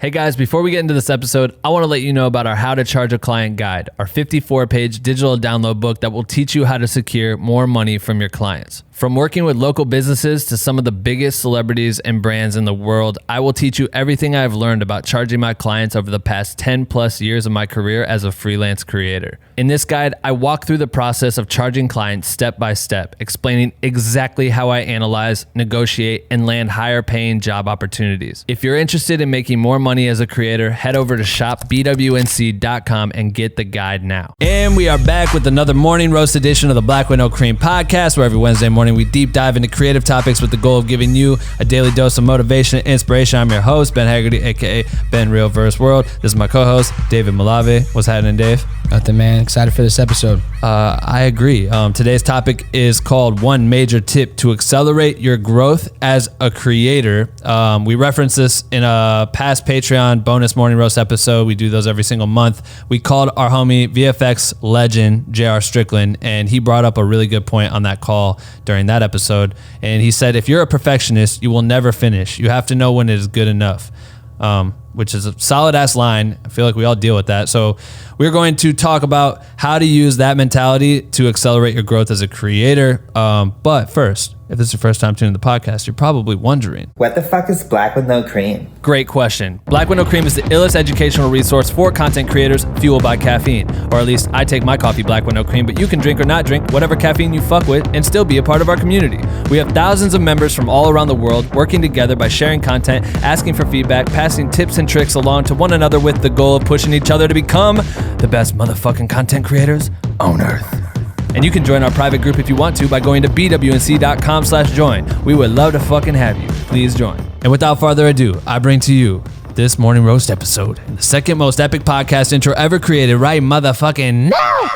Hey guys, before we get into this episode, I want to let you know about our How to Charge a Client guide, our 54-page digital download book that will teach you how to secure more money from your clients. From working with local businesses to some of the biggest celebrities and brands in the world, I will teach you everything I've learned about charging my clients over the past 10 plus years of my career as a freelance creator. In this guide, I walk through the process of charging clients step by step, explaining exactly how I analyze, negotiate, and land higher paying job opportunities. If you're interested in making more money as a creator, head over to shopbwnc.com and get the guide now. And we are back with another morning roast edition of the Black with No Cream podcast, where every Wednesday morning we deep dive into creative topics with the goal of giving you a daily dose of motivation and inspiration. I'm your host, Ben Haggerty, aka Ben Real Verse World. This is my co-host, David Malave. What's happening, Dave? Nothing, man. Excited for this episode. I agree. Today's topic is called One Major Tip to Accelerate Your Growth as a Creator. We referenced this in a past Patreon bonus morning roast episode. We do those every single month. We called our homie VFX legend, JR Strickland, and he brought up a really good point on that call during that episode. And he said, if you're a perfectionist, you will never finish. You have to know when it is good enough. Which is a solid ass line. I feel like we all deal with that. So we're going to talk about how to use that mentality to accelerate your growth as a creator. But first, if this is your first time tuning to the podcast, you're probably wondering, what the fuck is Black with No Cream? Great question. Black with No Cream is the illest educational resource for content creators fueled by caffeine. Or at least I take my coffee black with no cream, but you can drink or not drink whatever caffeine you fuck with and still be a part of our community. We have thousands of members from all around the world working together by sharing content, asking for feedback, passing tips and tricks along to one another with the goal of pushing each other to become the best motherfucking content creators on earth. And you can join our private group if you want to by going to bwnc.com/join. We would love to fucking have you. Please join. And without further ado, I bring to you this morning roast episode, the second most epic podcast intro ever created right motherfucking now.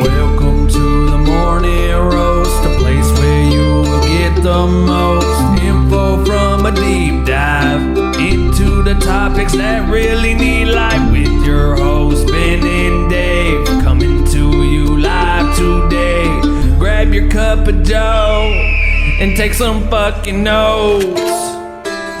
Welcome to the morning roast, a place where you will get the most info from a deep dive into the topics that really need life with your host, Ben and Dave, coming to you live today. Grab your cup of joe and take some fucking notes,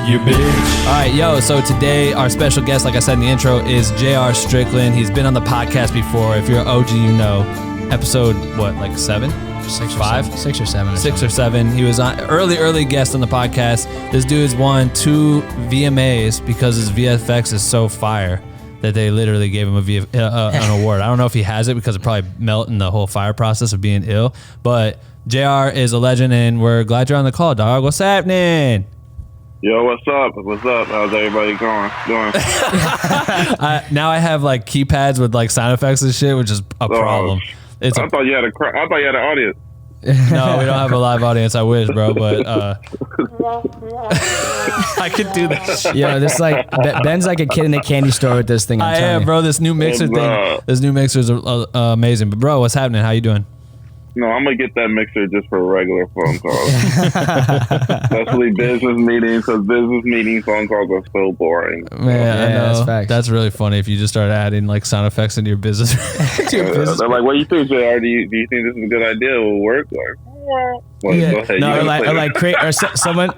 you bitch. All right, yo, so today our special guest, like I said in the intro, is JR Strickland. He's been on the podcast before. If you're an OG, you know. Episode, what, like 7? 6 or 7. He was on early guest on the podcast. This dude's won 2 VMAs because his VFX is so fire that they literally gave him an award. I don't know if he has it because it probably melted in the whole fire process of being ill. But JR is a legend, and we're glad you're on the call, dog. What's happening? Yo, what's up? How's everybody doing? Now I have like keypads with like sound effects and shit, which is a problem. I thought you had an audience. No, we don't have a live audience. I wish, bro, but I could do that shit. Yeah, this like Ben's like a kid in a candy store with this thing. I am, bro. This new mixer thing. This new mixer is amazing. But bro, what's happening? How you doing? No, I'm gonna get that mixer just for regular phone calls. Especially business meetings, because business meeting phone calls are so boring. Man, I know. That's facts. That's really funny if you just start adding like sound effects into your business. They're like, "What do you think, JR? Do you think this is a good idea? It will work?"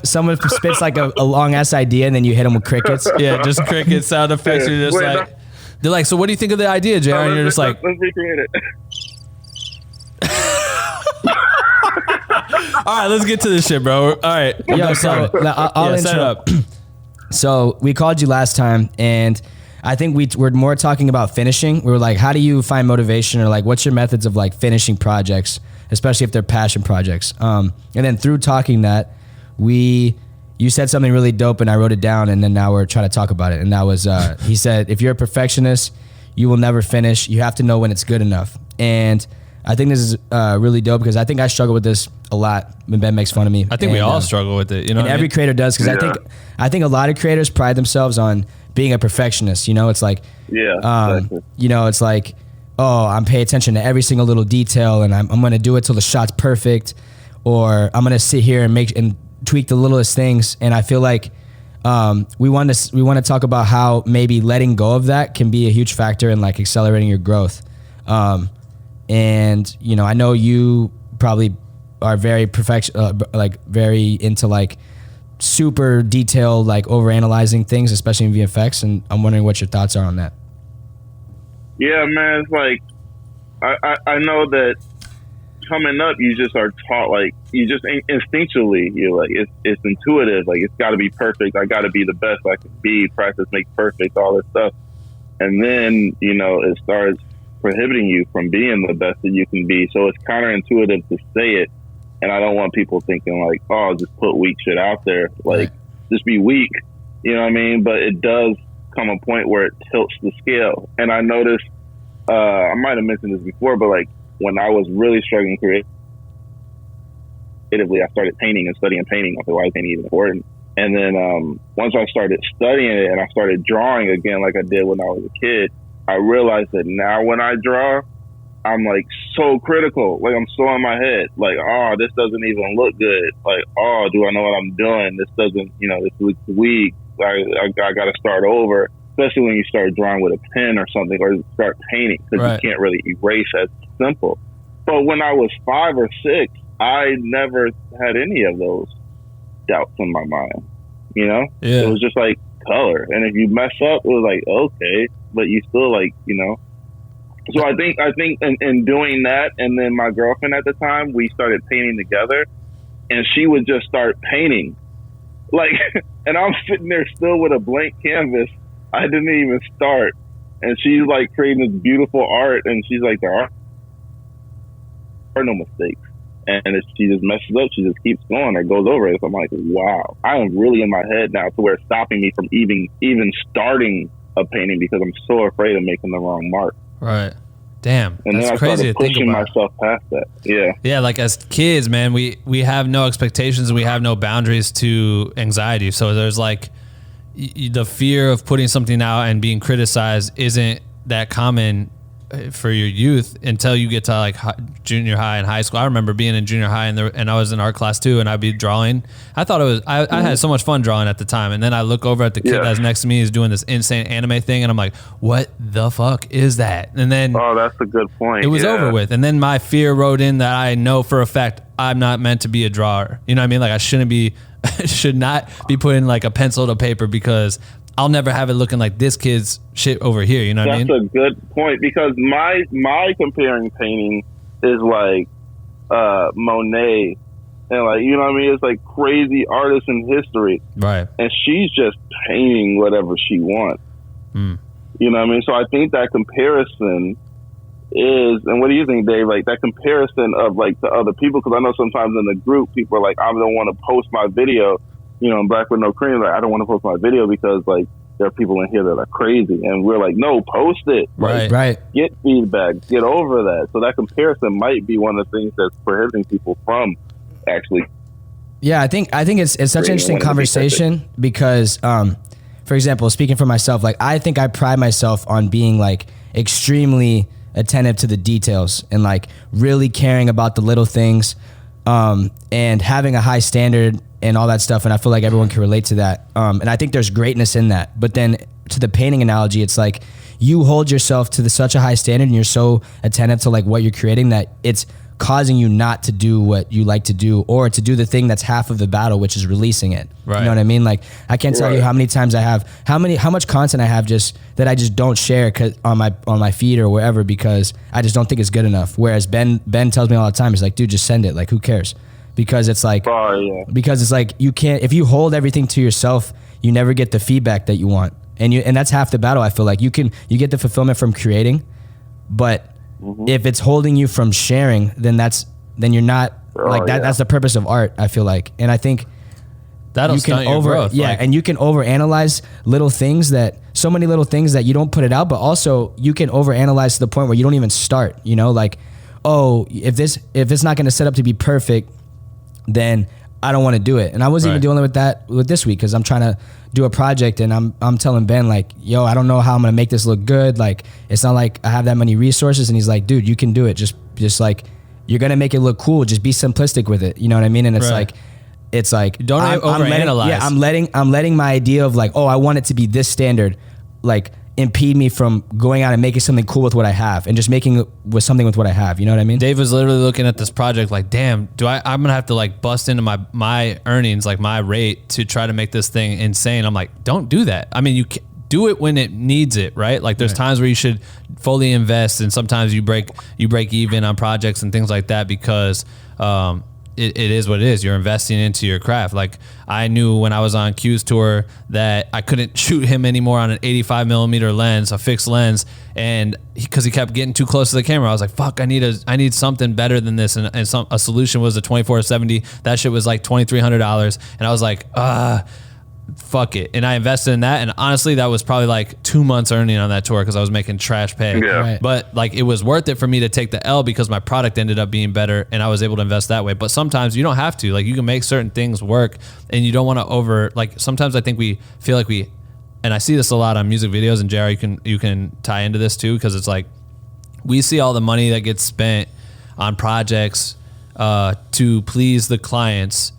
Someone spits like a long ass idea, and then you hit them with crickets. Yeah, just cricket sound effects. You're just they're like, "So what do you think of the idea, JR?" And you're just like, "Let's recreate it." All right, let's get to this shit, bro. All right. Yo, so I'll intro. Set up. So we called you last time, and I think we're more talking about finishing. We were like, how do you find motivation, or like, what's your methods of like finishing projects, especially if they're passion projects? And then through talking that, you said something really dope, and I wrote it down, and then now we're trying to talk about it. And that was, he said, if you're a perfectionist, you will never finish. You have to know when it's good enough. And I think this is really dope, because I think I struggle with this a lot when Ben makes fun of me. I think we all struggle with it, you know. And every creator does, because I think a lot of creators pride themselves on being a perfectionist. You know, it's like, exactly. You know, it's like, oh, I'm paying attention to every single little detail, and I'm gonna do it till the shot's perfect, or I'm gonna sit here and tweak the littlest things. And I feel like we want to talk about how maybe letting go of that can be a huge factor in like accelerating your growth. And you know, I know you probably are very like very into like super detailed, like overanalyzing things, especially in VFX. And I'm wondering what your thoughts are on that. Yeah, man, it's like I know that coming up, you just are taught, like, you just instinctually, you're like, it's intuitive, like, it's got to be perfect, I got to be the best I can be, practice makes perfect, all this stuff. And then, you know, it starts prohibiting you from being the best that you can be. So it's counterintuitive to say it. And I don't want people thinking like, oh, just put weak shit out there, like, just be weak, you know what I mean? But it does come a point where it tilts the scale. And I noticed, I might have mentioned this before, but like when I was really struggling creatively, I started painting and studying painting. I thought, why is painting even important? And then once I started studying it and I started drawing again like I did when I was a kid, I realized that now when I draw, I'm like so critical. Like I'm so in my head. Like, oh, this doesn't even look good. Like, oh, do I know what I'm doing? This doesn't, you know, this looks weak. I got to start over. Especially when you start drawing with a pen or something, or start painting, because you can't really erase as simple. But when I was 5 or 6, I never had any of those doubts in my mind. You know, it was just like color, and if you mess up, it was like okay, but you still like, you know. So I think in doing that, and then my girlfriend at the time, we started painting together, and she would just start painting, like, and I'm sitting there still with a blank canvas. I didn't even start, and she's like creating this beautiful art, and she's like, there are no mistakes, and if she just messes up, she just keeps going or goes over it. So I'm like, wow, I am really in my head now to where it's stopping me from even starting a painting because I'm so afraid of making the wrong mark. Right. Damn. And that's then I crazy started to think pushing about. myself past that. Yeah. Yeah, like as kids, man, we have no expectations and we have no boundaries to anxiety. So there's like the fear of putting something out and being criticized isn't that common for your youth until you get to like junior high and high school. I remember being in junior high and I was in art class too, and I'd be drawing. I thought it was, I had so much fun drawing at the time. And then I look over at the kid that's next to me, he's doing this insane anime thing, and I'm like, what the fuck is that? And then, oh, that's a good point. It was over with. And then my fear wrote in that I know for a fact I'm not meant to be a drawer. You know what I mean? Like I should not be putting like a pencil to paper because I'll never have it looking like this kid's shit over here. You know what I mean? That's a good point, because my comparing painting is like Monet, and like, you know what I mean? It's like crazy artists in history. Right. And she's just painting whatever she wants. You know what I mean? So I think that comparison is, and what do you think, Dave? Like that comparison of like to other people, because I know sometimes in the group people are like, I don't want to post my video, you know, in Black with No Cream, like I don't want to post my video because like there are people in here that are crazy, and we're like, no, post it. Right. Right. Get feedback, get over that. So that comparison might be one of the things that's prohibiting people from actually. Yeah, I think it's such an interesting conversation because, for example, speaking for myself, like I think I pride myself on being like extremely attentive to the details and like really caring about the little things, and having a high standard and all that stuff. And I feel like everyone can relate to that. And I think there's greatness in that. But then to the painting analogy, it's like you hold yourself to such a high standard and you're so attentive to like what you're creating that it's causing you not to do what you like to do, or to do the thing that's half of the battle, which is releasing it. Right. You know what I mean? Like I can't tell you how many times I have, how much content I have just that I just don't share on my feed or wherever, because I just don't think it's good enough. Whereas Ben tells me all the time, he's like, dude, just send it. Like, who cares? Because it's like, because it's like, you can't, if you hold everything to yourself, you never get the feedback that you want. And that's half the battle. I feel like you get the fulfillment from creating, but if it's holding you from sharing, then you're not that's the purpose of art, I feel like. And I think that'll stunt your growth. Yeah. Like, and you can overanalyze so many little things that you don't put it out, but also you can overanalyze to the point where you don't even start, you know, like, oh, if it's not going to set up to be perfect, then I don't want to do it. And I wasn't even dealing with that with this week, because I'm trying to do a project and I'm telling Ben like, yo, I don't know how I'm going to make this look good. Like, it's not like I have that many resources. And he's like, dude, you can do it. Just like, you're going to make it look cool. Just be simplistic with it. You know what I mean? And it's like, don't overanalyze. I'm letting my idea of like, oh, I want it to be this standard, like impede me from going out and making something cool with what I have and just making with something with what I have. You know what I mean? Dave was literally looking at this project like, damn, I'm gonna have to like bust into my earnings, like my rate, to try to make this thing insane. I'm like, don't do that. I mean, you can do it when it needs it, right? Like there's times where you should fully invest, and sometimes you break even on projects and things like that because it is what it is. You're investing into your craft. Like I knew when I was on Q's tour that I couldn't shoot him anymore on an 85 millimeter lens, a fixed lens, and because he kept getting too close to the camera, I was like, fuck, I need something better than this. And a solution was a 24-70. That shit was like $2,300, and I was like, fuck it. And I invested in that, and honestly that was probably like 2 months earning on that tour because I was making trash pay. Yeah. Right. But like it was worth it for me to take the L because my product ended up being better and I was able to invest that way. But sometimes you don't have to. Like you can make certain things work, and you don't want to like sometimes I think we feel like and I see this a lot on music videos, and JR, you can tie into this too, because it's like we see all the money that gets spent on projects to please the clients.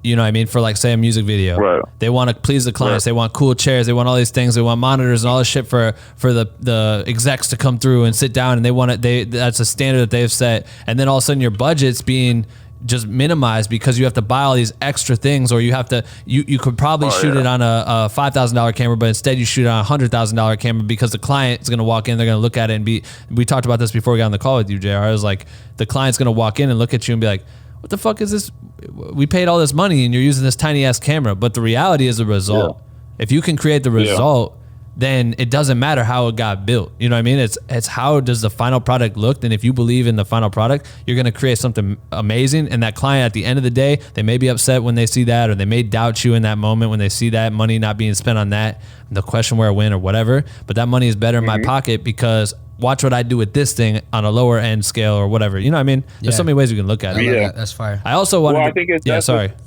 You know what I mean? For like, say, a music video. Right. They want to please the clients. They want cool chairs. They want all these things. They want monitors and all this shit for the execs to come through and sit down, and they want it. That's a standard that they've set. And then all of a sudden your budget's being just minimized because you have to buy all these extra things, or you have to, you could probably shoot it on a $5,000 camera, but instead you shoot it on a $100,000 camera because the client is going to walk in, they're going to look at it and we talked about this before we got on the call with you, JR. I was like, the client's going to walk in and look at you and be like, what the fuck is this? We paid all this money and you're using this tiny ass camera. But the reality is the result. Yeah. If you can create the result, then it doesn't matter how it got built. You know what I mean? It's how does the final product look? And if you believe in the final product, you're going to create something amazing. And that client, at the end of the day, they may be upset when they see that, or they may doubt you in that moment when they see that money not being spent on that, the question where I win or whatever. But that money is better in my pocket because watch what I do with this thing on a lower end scale or whatever. You know what I mean? There's so many ways you can look at it. Yeah, that's fire. I also wanted I think it's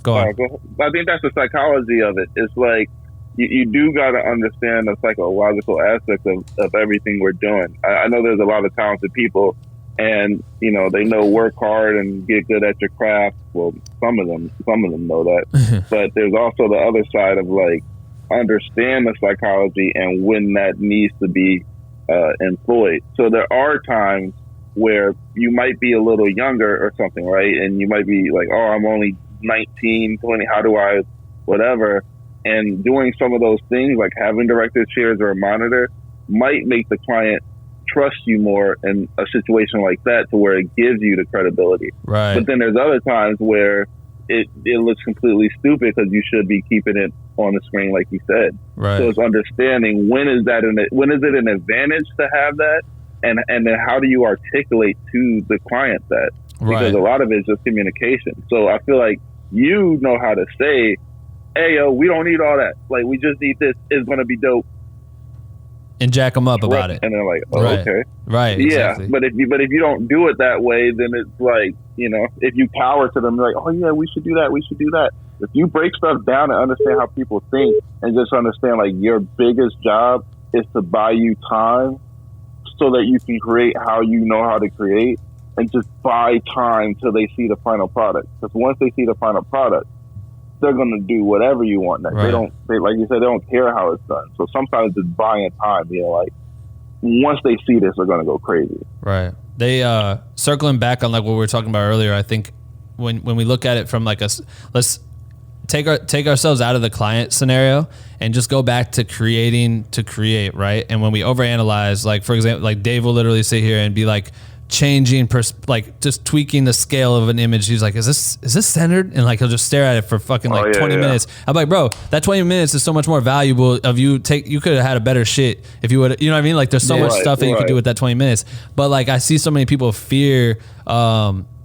go on. I think that's the psychology of it. It's like you do got to understand the psychological aspect of everything we're doing. I know there's a lot of talented people, and you know they know work hard and get good at your craft. Well, some of them know that, but there's also the other side of like understand the psychology and when that needs to be employed. So there are times where you might be a little younger or something, right? And you might be like, oh, I'm only 19, 20, how do I, whatever. And doing some of those things, like having director's chairs or a monitor, might make the client trust you more in a situation like that, to where it gives you the credibility. Right. But then there's other times where it looks completely stupid because you should be keeping it on the screen, like you said. Right. So it's understanding when is it an advantage to have that, and then how do you articulate to the client that? Because a lot of it is just communication. So I feel like you know how to say, hey, yo, we don't need all that. Like, we just need this. It's going to be dope. And jack them up about it. And they're like, oh, okay. Right. Yeah. Exactly. But if you don't do it that way, then it's like, you know, if you cower to them, like, oh, yeah, we should do that. We should do that. If you break stuff down and understand how people think, and just understand, like, your biggest job is to buy you time so that you can create how you know how to create, and just buy time till they see the final product. Because once they see the final product, they're going to do whatever you want next. Right. They like you said, they don't care how it's done. So sometimes it's buying time. You know, like, once they see this, they're going to go crazy. Right. They circling back on like what we were talking about earlier. I think when we look at it from like let's take ourselves out of the client scenario and just go back to creating to create, right? And when we overanalyze, like for example, like Dave will literally sit here and be like changing, like just tweaking the scale of an image. He's like, is this centered? And like he'll just stare at it for fucking 20 minutes. I'm like, bro, that 20 minutes is so much more valuable of you could have had a better shit if you would, you know what I mean? Like there's so much stuff that you could do with that 20 minutes. But like I see so many people fear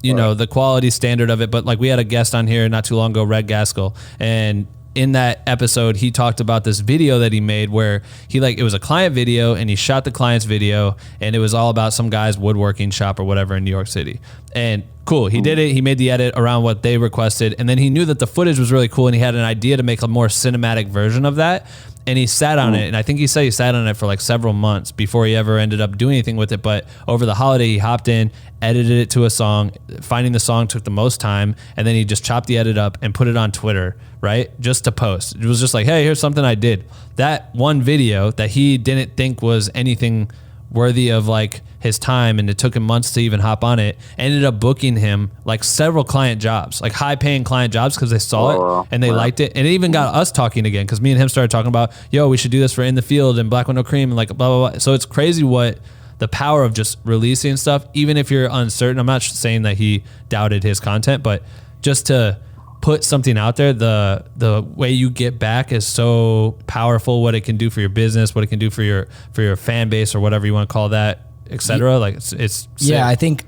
you know, the quality standard of it. But like we had a guest on here not too long ago, Red Gaskell, and in that episode, he talked about this video that he made where it was a client video and he shot the client's video, and it was all about some guy's woodworking shop or whatever in New York City. And cool, he did it. He made the edit around what they requested. And then he knew that the footage was really cool, and he had an idea to make a more cinematic version of that. And he sat on it, and I think he said he sat on it for like several months before he ever ended up doing anything with it. But over the holiday, he hopped in, edited it to a song. Finding the song took the most time, and then he just chopped the edit up and put it on Twitter, right? Just to post. It was just like, hey, here's something I did. That one video that he didn't think was anything worthy of like his time, and it took him months to even hop on it, ended up booking him like several client jobs, like high paying client jobs, because they saw it and they liked it. And it even got us talking again, because me and him started talking about, yo, we should do this for In the Field and Black with No Cream and like blah, blah, blah. So it's crazy what the power of just releasing stuff, even if you're uncertain. I'm not saying that he doubted his content, but just to put something out there, the way you get back is so powerful. What it can do for your business, what it can do for your fan base, or whatever you want to call that, etc. Like it's yeah. I think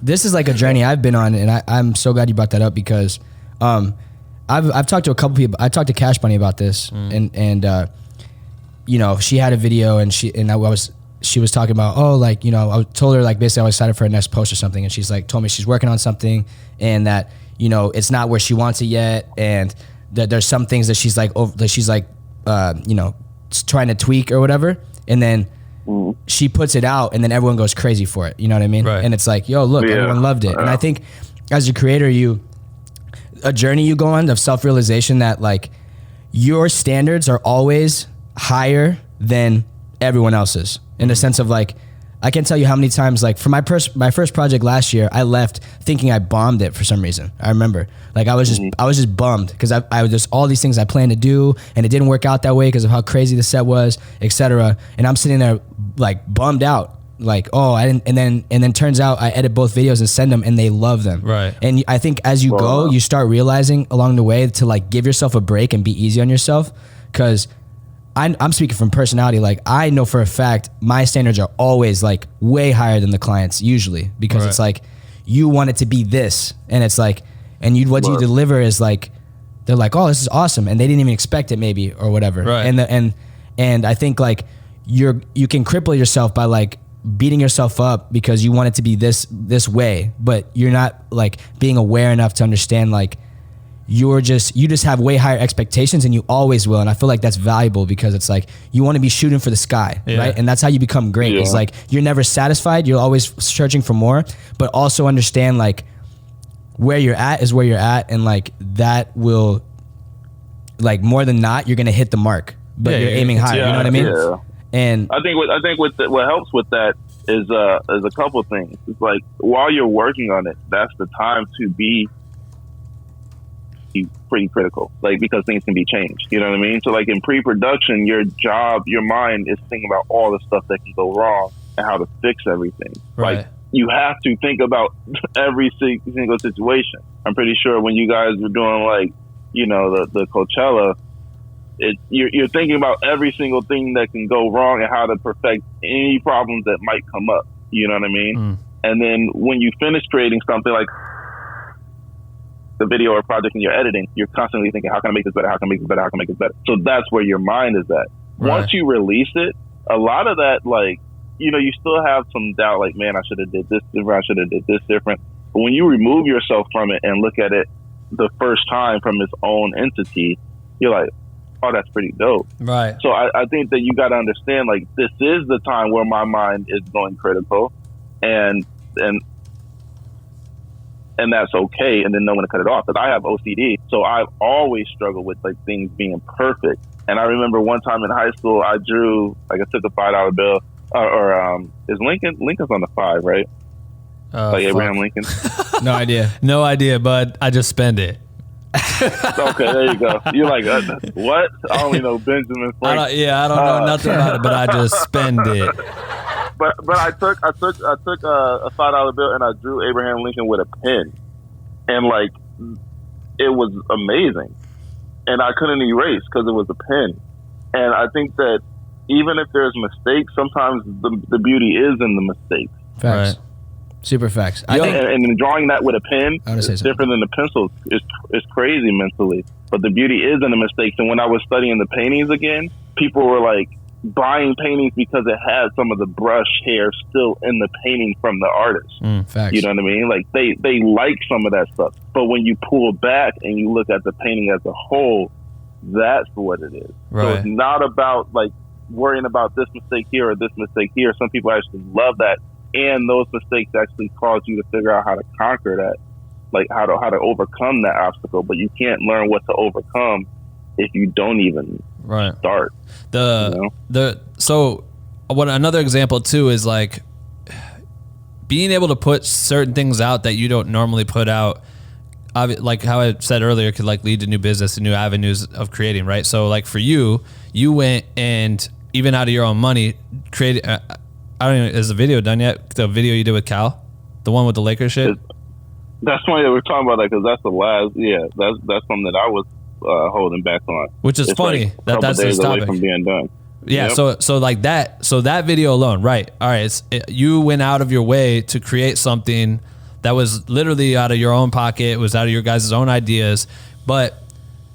this is like a journey I've been on, and I'm so glad you brought that up, because I've talked to a couple people. I talked to Cash Bunny about this, and you know, she had a video, and she was talking about, oh, like, you know, I told her like basically I was excited for her next post or something, and she's like told me she's working on something, and that, you know, it's not where she wants it yet, and that there's some things that she's like you know, trying to tweak or whatever, and then she puts it out, and then everyone goes crazy for it. You know what I mean? Right. And it's like, yo, look, everyone loved it. And I think as a creator, a journey you go on of self-realization that like your standards are always higher than everyone else's, in the sense of like, I can't tell you how many times, like for my first project last year, I left thinking I bombed it for some reason. I remember, like I was just bummed, because I was just all these things I planned to do, and it didn't work out that way because of how crazy the set was, etc. And I'm sitting there like bummed out, like, oh, I didn't. And then turns out I edit both videos and send them, and they love them. Right. And I think as you go, you start realizing along the way to like give yourself a break and be easy on yourself, because I'm speaking from personality. Like I know for a fact my standards are always like way higher than the clients usually, because it's like you want it to be this, and it's like, and what you deliver is like, they're like, oh, this is awesome, and they didn't even expect it maybe, or whatever. Right. And I think like you can cripple yourself by like beating yourself up because you want it to be this way, but you're not like being aware enough to understand like you just have way higher expectations, and you always will. And I feel like that's valuable, because it's like you want to be shooting for the sky, right? And that's how you become great. It's like you're never satisfied. You're always searching for more, but also understand like where you're at is where you're at, and like that will, like more than not, you're gonna hit the mark, but you're aiming higher. You know what I mean? Yeah. And I think what helps with that is a couple things. It's like while you're working on it, that's the time to be pretty critical, like, because things can be changed. You know what I mean? So like in pre-production, your mind is thinking about all the stuff that can go wrong and how to fix everything. Right. Like you have to think about every single situation. I'm pretty sure when you guys were doing like, you know, the Coachella, you're thinking about every single thing that can go wrong and how to perfect any problems that might come up. You know what I mean? And then when you finish creating something like the video or project and you're editing, you're constantly thinking, how can I make this better? How can I make this better? How can I make this better? So that's where your mind is at. Right. Once you release it, a lot of that, like, you know, you still have some doubt, like, man, I should have did this different. I should have did this different. But when you remove yourself from it and look at it the first time from its own entity, you're like, oh, that's pretty dope. Right. So I think that you got to understand, like, this is the time where my mind is going critical, and that's okay, and then know when to cut it off. Because I have OCD, so I've always struggled with like things being perfect. And I remember one time in high school, I drew, like, I took a $5 bill, is Lincoln's on the 5, right? Like Abraham Lincoln. No idea, but I just spend it. Okay, there you go. You're like, what? I only know Benjamin Franklin. I don't know nothing about it, but I just spend it. But I took a $5 bill and I drew Abraham Lincoln with a pen, and like it was amazing, and I couldn't erase because it was a pen. And I think that even if there's mistakes, sometimes the beauty is in the mistakes. Facts. Right. Super facts. And then drawing that with a pen is different than the pencil. It's crazy mentally, but the beauty is in the mistakes. And when I was studying the paintings again, people were like buying paintings because it had some of the brush hair still in the painting from the artist. Facts. You know what I mean? Like they like some of that stuff. But when you pull back and you look at the painting as a whole, That's what it is. Right. So it's not about like worrying about this mistake here or this mistake here. Some people actually love that, and those mistakes actually cause you to figure out how to conquer that, like how to overcome that obstacle. But you can't learn what to overcome if you don't even start. So what another example too is like being able to put certain things out that you don't normally put out. Like how I said earlier, could like lead to new business and new avenues of creating, right? So like for you went and even out of your own money created. I don't even. Is the video done yet? The video you did with Cal, the one with the Lakers shit. That's funny that we're talking about that because that's the last. Yeah, that's something that I was holding back on. Which is funny like that's this topic from being done. Yeah. Yep. So like that. So that video alone, right? All right. You went out of your way to create something that was literally out of your own pocket. It was out of your guys' own ideas, but.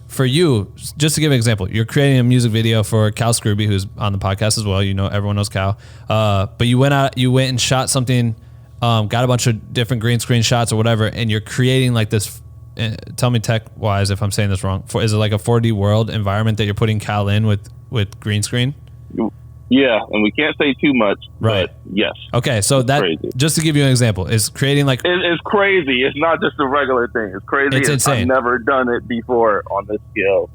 For you, just to give an example, you're creating a music video for Cal Scrooby, who's on the podcast as well. You know, everyone knows Cal. But you went and shot something, got a bunch of different green screen shots or whatever, and you're creating like this. Tell me tech-wise if I'm saying this wrong. Is it like a 4D world environment that you're putting Cal in with green screen? Yeah, and we can't say too much, right? But yes. Okay, so that crazy. Just to give you an example, is creating like it's crazy. It's not just a regular thing. It's crazy. It's insane. I've never done it before on this scale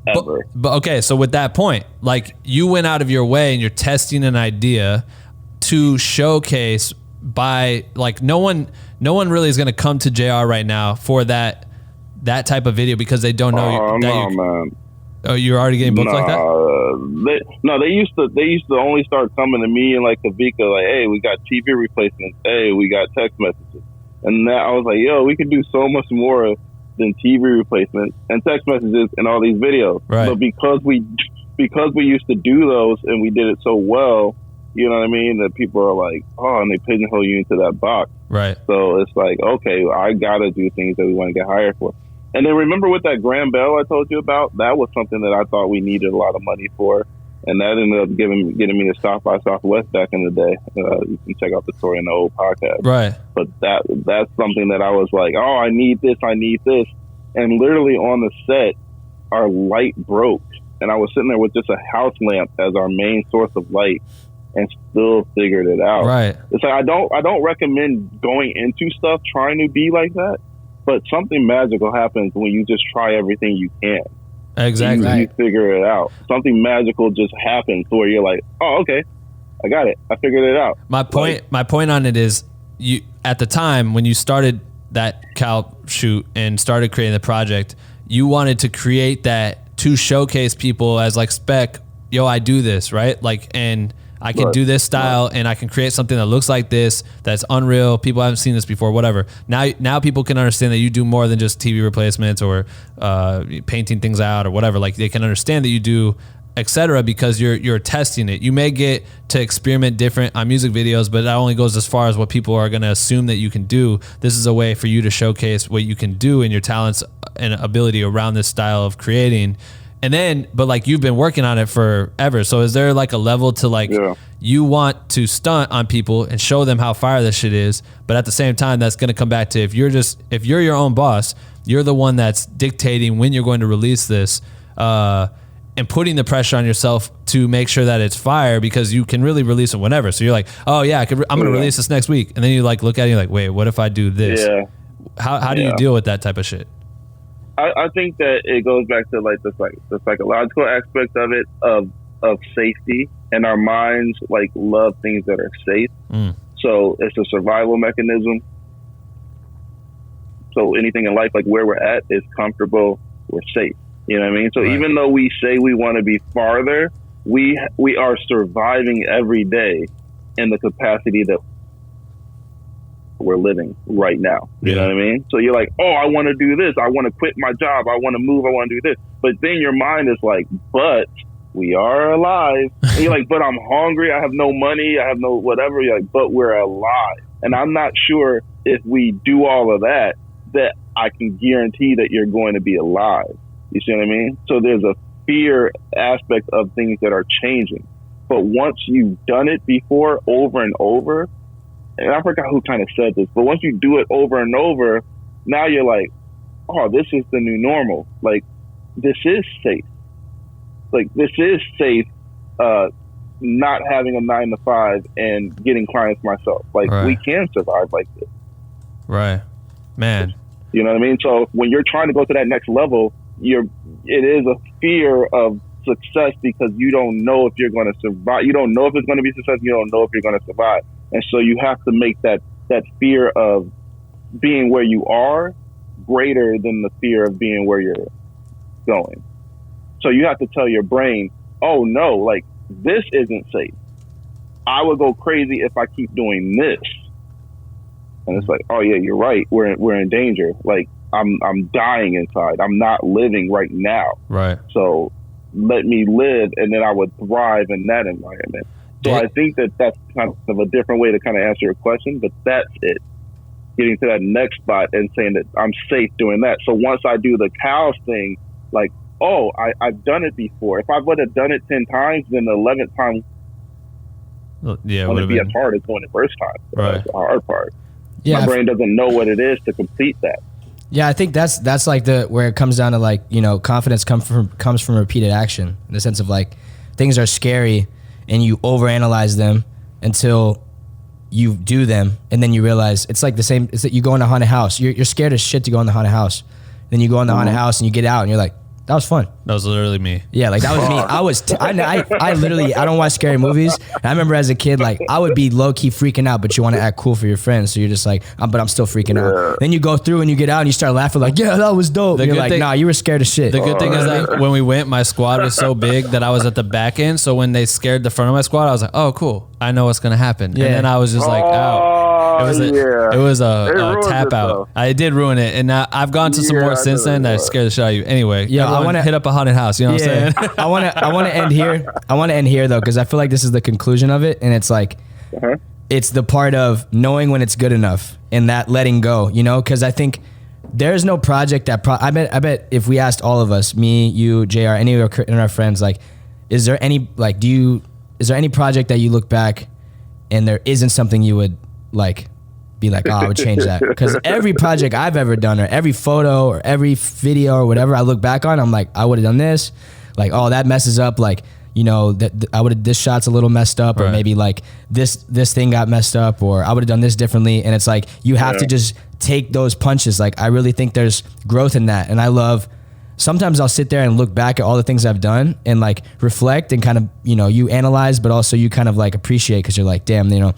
ever. But okay, so with that point, like you went out of your way and you're testing an idea to showcase by like no one really is going to come to JR right now for that type of video because they don't know man. Oh, you're already getting booked like that? They used to only start coming to me and like Kawika, like, hey, we got TV replacements. Hey, we got text messages. And that I was like, yo, we can do so much more than TV replacements and text messages and all these videos. Right. But because we used to do those and we did it so well, you know what I mean, that people are like, oh, and they pigeonhole you into that box. Right. So it's like, okay, I got to do things that we want to get hired for. And then remember with that Graham Bell I told you about, that was something that I thought we needed a lot of money for. And that ended up getting me to South by Southwest back in the day. You can check out the story in the old podcast. Right. But that's something that I was like, oh, I need this. And literally on the set, our light broke. And I was sitting there with just a house lamp as our main source of light and still figured it out. Right. It's like I don't recommend going into stuff trying to be like that. But something magical happens when you just try everything you can. Exactly. You figure it out. Something magical just happens where you're like, oh, okay, I got it. I figured it out. My point on it is, you at the time when you started that Cal shoot and started creating the project, you wanted to create that to showcase people as like spec, yo, I do this, right? Like, and I can do this style and I can create something that looks like this, that's unreal. People haven't seen this before, whatever. Now people can understand that you do more than just TV replacements or painting things out or whatever. Like they can understand that you do, etc. because you're testing it. You may get to experiment different on music videos, but that only goes as far as what people are going to assume that you can do. This is a way for you to showcase what you can do and your talents and ability around this style of creating. And then, but like you've been working on it forever. So is there like a level to like, you want to stunt on people and show them how fire this shit is. But at the same time, that's going to come back to if you're your own boss, you're the one that's dictating when you're going to release this, and putting the pressure on yourself to make sure that it's fire because you can really release it whenever. So you're like, oh yeah, I'm going to release this next week. And then you like look at it and you're like, wait, what if I do this? Yeah. How do you deal with that type of shit? I think that it goes back to like the psychological aspect of it, of safety, and our minds like love things that are safe. So it's a survival mechanism. So anything in life, like where we're at, is comfortable, we're safe. You know what I mean? So even though we say we want to be farther, we are surviving every day in the capacity that we're living right now. You know what I mean? So you're like, oh, I want to do this. I want to quit my job. I want to move. I want to do this. But then your mind is like, but we are alive. And you're like, but I'm hungry. I have no money. I have no whatever. You're like, but we're alive. And I'm not sure if we do all of that I can guarantee that you're going to be alive. You see what I mean? So there's a fear aspect of things that are changing. But once you've done it before over and over, and I forgot who kind of said this, but once you do it over and over, now you're like, oh, this is the new normal. Like, this is safe. like this is safe. Not having a 9 to 5 and getting clients myself. Like we can survive like this. Right, man. You know what I mean? So when you're trying to go to that next level, it is a fear of success because you don't know if you're going to survive. You don't know if it's going to be success. You don't know if you're going to survive. And so you have to make that fear of being where you are greater than the fear of being where you're going. So you have to tell your brain, oh no, like this isn't safe. I would go crazy if I keep doing this. And it's like, oh yeah, you're right. We're in danger. Like I'm dying inside. I'm not living right now. Right. So let me live, and then I would thrive in that environment. So I think that's kind of a different way to kind of answer your question, but that's it. Getting to that next spot and saying that I'm safe doing that. So once I do the cows thing, like, oh, I've done it before. If I would have done it 10 times, then the 11th time wouldn't be as hard as doing it first time. Right. That's the hard part. Yeah, my brain doesn't know what it is to complete that. Yeah, I think that's like where it comes down to, like, you know, confidence comes from repeated action, in the sense of like things are scary and you overanalyze them until you do them, and then you realize it's like the same. It's that you go in a haunted house. You're scared as shit to go in the haunted house. Then you go in the haunted house and you get out and you're like, that was fun. That was literally me. Yeah, like that was me. I literally, I don't watch scary movies. And I remember as a kid, like I would be low key freaking out, but you want to act cool for your friends. So you're just like, but I'm still freaking out. Then you go through and you get out and you start laughing like, yeah, that was dope. You're like, nah, you were scared as shit. The good thing is that when we went, my squad was so big that I was at the back end. So when they scared the front of my squad, I was like, oh, cool. I know what's going to happen. Yeah. And then I was just like, out. It was a tap out. Though. I did ruin it. And now I've gone to some more since then that scared the shit out of you. Anyway, yeah, I want to hit up a haunted house. You know what I'm saying? I want to end here. I want to end here though, because I feel like this is the conclusion of it. And it's like, it's the part of knowing when it's good enough and that letting go, you know? Because I think there's no project that, I bet if we asked all of us, me, you, JR, any of our friends, like, is there any, like, is there any project that you look back and there isn't something you would like be like, oh, I would change that? Because every project I've ever done, or every photo or every video or whatever I look back on, I'm like, I would have done this. Like, oh, that messes up. Like, you know, this shot's a little messed up, or maybe like this thing got messed up, or I would have done this differently. And it's like, you have to just take those punches. Like, I really think there's growth in that. And I love, sometimes I'll sit there and look back at all the things I've done and like reflect and kind of, you know, you analyze, but also you kind of like appreciate, because you're like, damn, you know,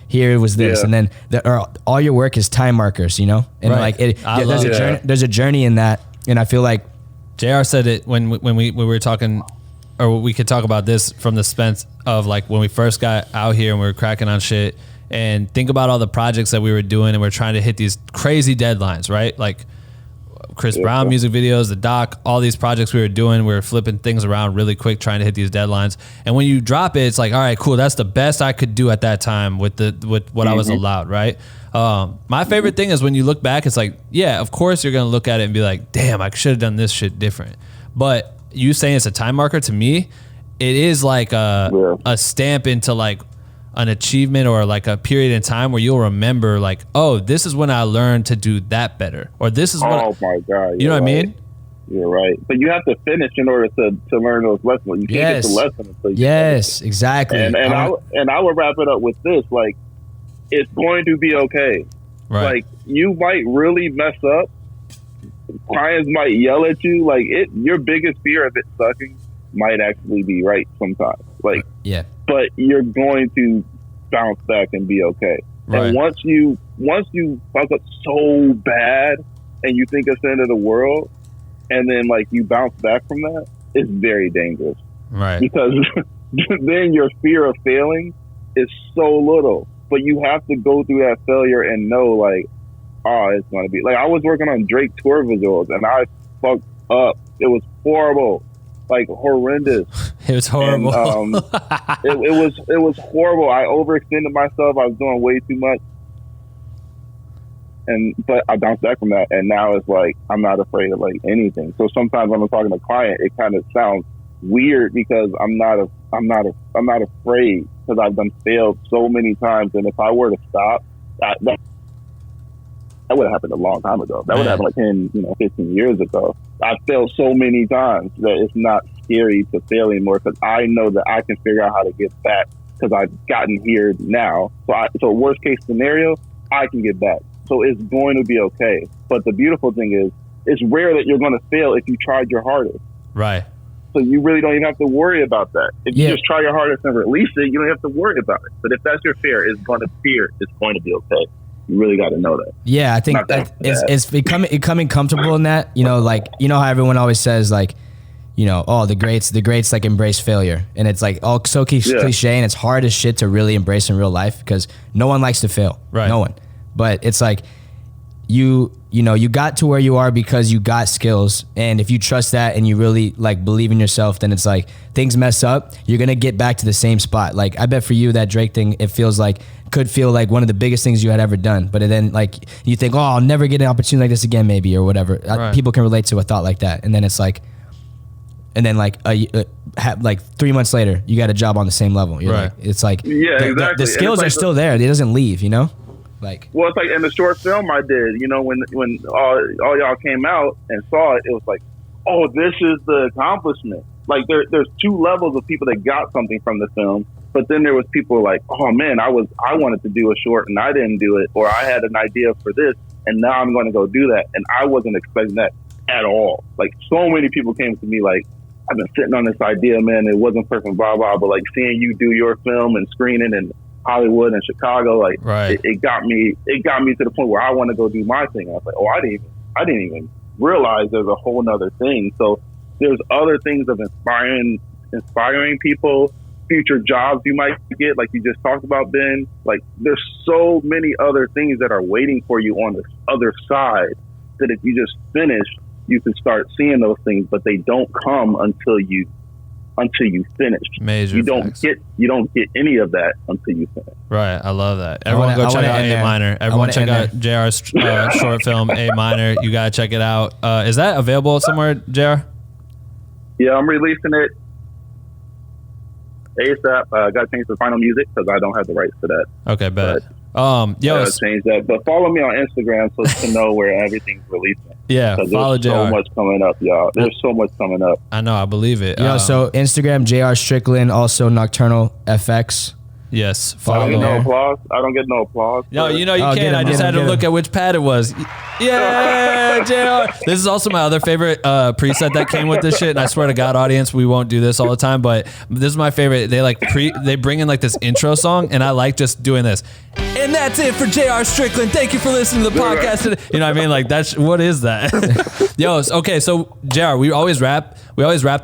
here was this. And then all your work is time markers, you know? And like there's a journey in that. And I feel like JR said it when we were talking, or we could talk about this from the sense of like when we first got out here and we were cracking on shit, and think about all the projects that we were doing and we're trying to hit these crazy deadlines, right? Like Chris Brown music videos, the doc, all these projects we were doing, we were flipping things around really quick, trying to hit these deadlines. And when you drop it, it's like, all right, cool. That's the best I could do at that time with what I was allowed. Right. My favorite thing is when you look back, it's like, yeah, of course you're going to look at it and be like, damn, I should have done this shit different. But you saying it's a time marker, to me, it is like a stamp into like an achievement or like a period in time where you'll remember like, oh, this is when I learned to do that better, or this is when my God, you know what I mean? You're right. But you have to finish in order to learn those lessons. You can't get the lesson until you finish. Exactly. And I would wrap it up with this, like, it's going to be okay. Right. Like, you might really mess up. Clients might yell at you. Like, your biggest fear of it sucking might actually be right sometimes. Like, but you're going to bounce back and be okay. Right. And once you fuck up so bad and you think it's the end of the world, and then like you bounce back from that, it's very dangerous. Right. Because then your fear of failing is so little. But you have to go through that failure and know like, oh, it's gonna be like, I was working on Drake tour visuals and I fucked up. It was horrible. Like horrendous. It was horrible. And, it was horrible. I overextended myself. I was doing way too much. But I bounced back from that, and now it's like I'm not afraid of like anything. So sometimes when I'm talking to a client, it kind of sounds weird because I'm not afraid, because I've done failed so many times. And if I were to stop, that would have happened a long time ago. That would have happened like 10, 15 years ago. I failed so many times that it's not scary to fail anymore because I know that I can figure out how to get back because I've gotten here now. So worst case scenario, I can get back. So it's going to be okay. But the beautiful thing is, it's rare that you're going to fail if you tried your hardest. Right. So you really don't even have to worry about that. If you just try your hardest and release it, you don't have to worry about it. But if that's your fear, it's going to be okay. You really got to know that. Yeah, I think it's becoming comfortable in that. You know, like, you know how everyone always says, like, you know, oh, the greats like embrace failure, and it's like all so cliche, and it's hard as shit to really embrace in real life because no one likes to fail. Right. No one. But it's like you know, you got to where you are because you got skills, and if you trust that and you really like believe in yourself, then it's like things mess up, you're gonna get back to the same spot. Like, I bet for you that Drake thing, it could feel like one of the biggest things you had ever done, but then like you think, oh, I'll never get an opportunity like this again, maybe, or whatever. Right. People can relate to a thought like that, and then it's like, and then like 3 months later, you got a job on the same level. You're right. like, it's like exactly. The skills are still there. It doesn't leave, you know. Like, well, it's like in the short film I did, you know, when all y'all came out and saw it, it was like, oh, this is the accomplishment. Like there's two levels of people that got something from the film, but then there was people like, oh man, I wanted to do a short and I didn't do it, or I had an idea for this and now I'm going to go do that, and I wasn't expecting that at all. Like, so many people came to me like, I've been sitting on this idea, man, it wasn't perfect, blah blah, but like seeing you do your film and screen it and Hollywood and Chicago, like it got me to the point where I want to go do my thing. I was like, oh, I didn't even realize there's a whole nother thing. So there's other things of inspiring people, future jobs you might get, like you just talked about, Ben. Like, there's so many other things that are waiting for you on the other side that if you just finish, you can start seeing those things, but they don't come until you finish. Major you don't get any of that until you finish. Right. I love that. Everyone go check out A Minor. Everyone check out JR's short film A Minor. You gotta check it out. Is that available somewhere, JR? Yeah, I'm releasing it ASAP. Got to change the final music because I don't have the rights to that. Okay, bet. Change that. But follow me on Instagram to know where everything's releasing. Yeah, follow JR. There's so much coming up, y'all. There's so much coming up. I know, I believe it. So Instagram, JR Strickland, also Nocturnal FX. Yes, follow. I don't get no applause. No, you know you can't. I just had to look at which pad it was. Yeah, JR. This is also my other favorite preset that came with this shit. And I swear to God, audience, we won't do this all the time, but this is my favorite. They bring in like this intro song, and I like just doing this. And that's it for JR Strickland. Thank you for listening to the podcast today. You know what I mean? Like, what is that? Yo, okay, so JR, we always wrap the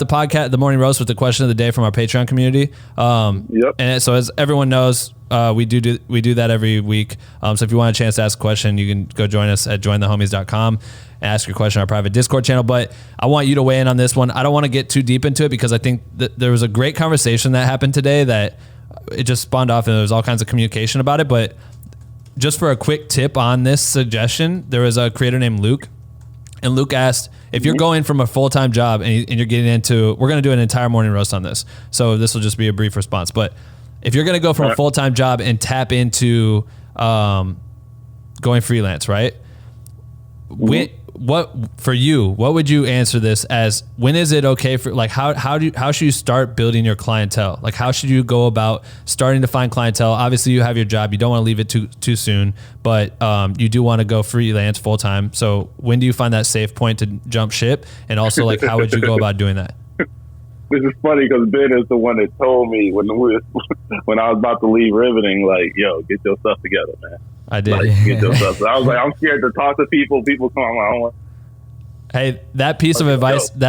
podcast, the morning roast, with the question of the day from our Patreon community. Yep. And so as everyone knows, we do that every week. So if you want a chance to ask a question, you can go join us at jointhehomies.com and ask your question on our private Discord channel. But I want you to weigh in on this one. I don't want to get too deep into it because I think that there was a great conversation that happened today that it just spawned off, and there was all kinds of communication about it. But just for a quick tip on this suggestion, there was a creator named Luke, and Luke asked, if you're going from a full-time job and you're getting into, we're going to do an entire morning roast on this, so this will just be a brief response. But if you're going to go from a full-time job and tap into going freelance, right? What for you? What would you answer this as? When is it okay for, like, how should you start building your clientele? Like, how should you go about starting to find clientele? Obviously, you have your job. You don't want to leave it too soon, but you do want to go freelance full time. So when do you find that safe point to jump ship? And also, like, how would you go about doing that? This is funny because Ben is the one that told me when I was about to leave Riveting, like, yo, get your stuff together, man. I did. Like, get your stuff. So I was like, I'm scared to talk to people. People come on my own. Hey, that piece of advice I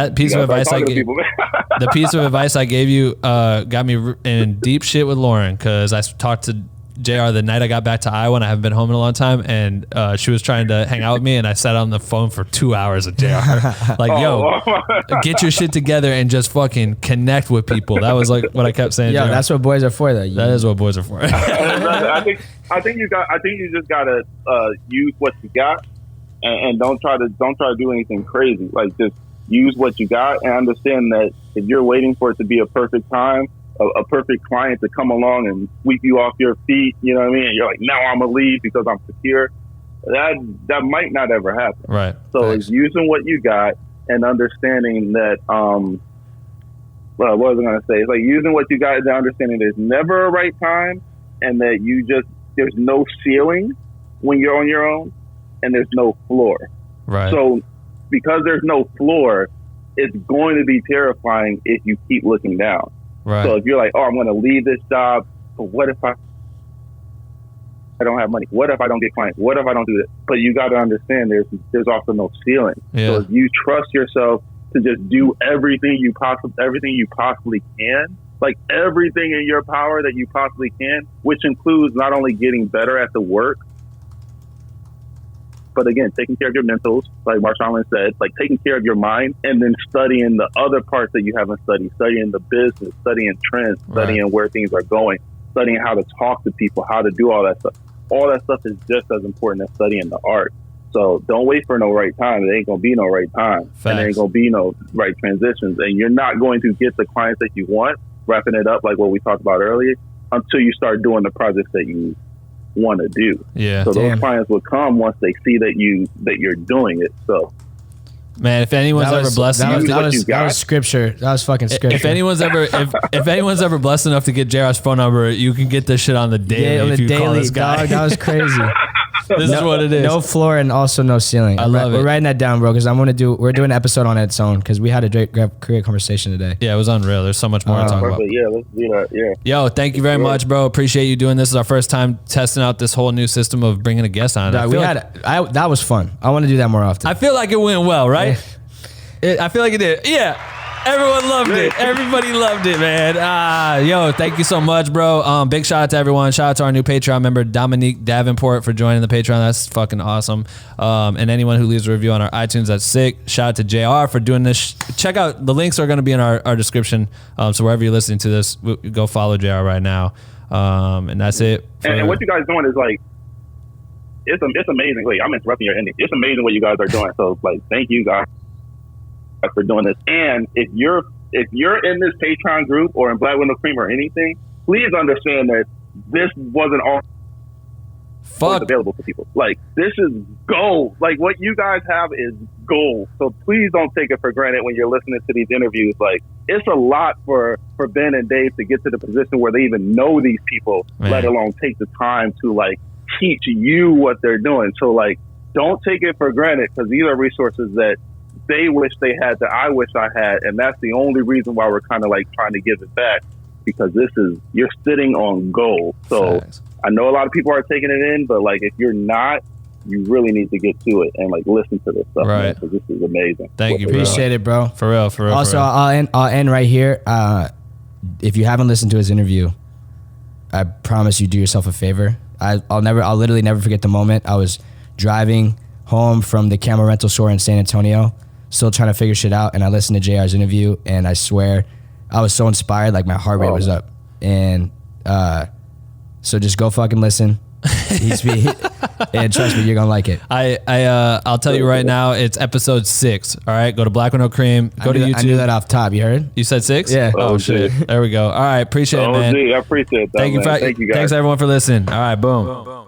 gave you got me in deep shit with Lauren, because I talked to JR the night I got back to Iowa, and I haven't been home in a long time, and she was trying to hang out with me, and I sat on the phone for 2 hours with JR. Like, yo, get your shit together and just fucking connect with people. That was like what I kept saying. Yeah, that's what boys are for, though. That is what boys are for. I think you just gotta use what you got, and don't try to do anything crazy. Like, just use what you got and understand that if you're waiting for it to be a perfect time, a perfect client to come along and sweep you off your feet, you know what I mean? And you're like, now I'm gonna leave because I'm secure. That might not ever happen. Right. So it's using what you got and understanding that what was I going to say? It's like using what you got, the understanding there's never a right time, and that there's no ceiling when you're on your own, and there's no floor. Right. So because there's no floor, it's going to be terrifying if you keep looking down. Right. So if you're like, oh, I'm going to leave this job, but what if I don't have money? What if I don't get clients? What if I don't do this? But you got to understand there's also no ceiling. Yeah. So if you trust yourself to just do everything you possibly can, like everything in your power that you possibly can, which includes not only getting better at the work, but again, taking care of your mentals, like Marshawn said, like taking care of your mind, and then studying the other parts that you haven't studied, studying the business, studying trends, studying where things are going, studying how to talk to people, how to do all that stuff. All that stuff is just as important as studying the art. So don't wait for no right time. There ain't going to be no right time. Facts. And there ain't going to be no right transitions. And you're not going to get the clients that you want, wrapping it up like what we talked about earlier, until you start doing the projects that you want to do. Yeah. So those clients will come once they see that you're doing it. So man, if anyone's ever blessed enough, that was scripture. That was fucking scripture. If anyone's ever blessed enough to get JR's phone number, you can get this shit on the daily. Yeah, on if the you call daily, this guy. dog. That was crazy. This is what it is. No floor and also no ceiling. I love it. We're writing that down, bro, because we're doing an episode on its own because we had a great conversation today. Yeah, it was unreal. There's so much more to talk about. Yeah, let's do that. Yeah. Yo, thank you very much, bro. Appreciate you doing this. This is our first time testing out this whole new system of bringing a guest on. Dog, that was fun. I want to do that more often. I feel like it went well, right? I feel like it did. Yeah. Everyone loved it. Everybody loved it, man. Yo, thank you so much, bro. Big shout out to everyone. Shout out to our new Patreon member, Dominique Davenport, for joining the Patreon. That's fucking awesome. And anyone who leaves a review on our iTunes, that's sick. Shout out to JR for doing this. Check out, the links are going to be in our description. So wherever you're listening to this, go follow JR right now. And that's it. And what you guys doing is like, it's amazing. Wait, I'm interrupting your ending. It's amazing what you guys are doing. So like, thank you guys for doing this. And if you're in this Patreon group or in Black Window Cream or anything, please understand that this wasn't all available for people. Like, this is gold. Like, what you guys have is gold. So please don't take it for granted when you're listening to these interviews. Like, it's a lot for Ben and Dave to get to the position where they even know these people, let alone take the time to like teach you what they're doing. So like, don't take it for granted, because these are resources that they wish they had, that I wish I had, and that's the only reason why we're kind of like trying to give it back, because you're sitting on gold. So I know a lot of people are taking it in, but like, if you're not, you really need to get to it and like listen to this stuff. Right. Man, 'cause this is amazing. Thank you, appreciate it, bro. For real. Also, I'll end right here. If you haven't listened to his interview, I promise you, do yourself a favor. I'll literally never forget the moment. I was driving home from the camera rental store in San Antonio, still trying to figure shit out, and I listened to JR's interview, and I swear I was so inspired, like my heart rate was up. And so just go fucking listen. And trust me, you're gonna like it. I'll tell you right now, it's episode 6. All right, go to Black Window Cream. Go to YouTube. I knew that off top. You heard? You said 6? Yeah. Oh shit. There we go. All right, appreciate it, man. I appreciate that. Thank you, Thank you, guys. Thanks everyone for listening. All right, boom.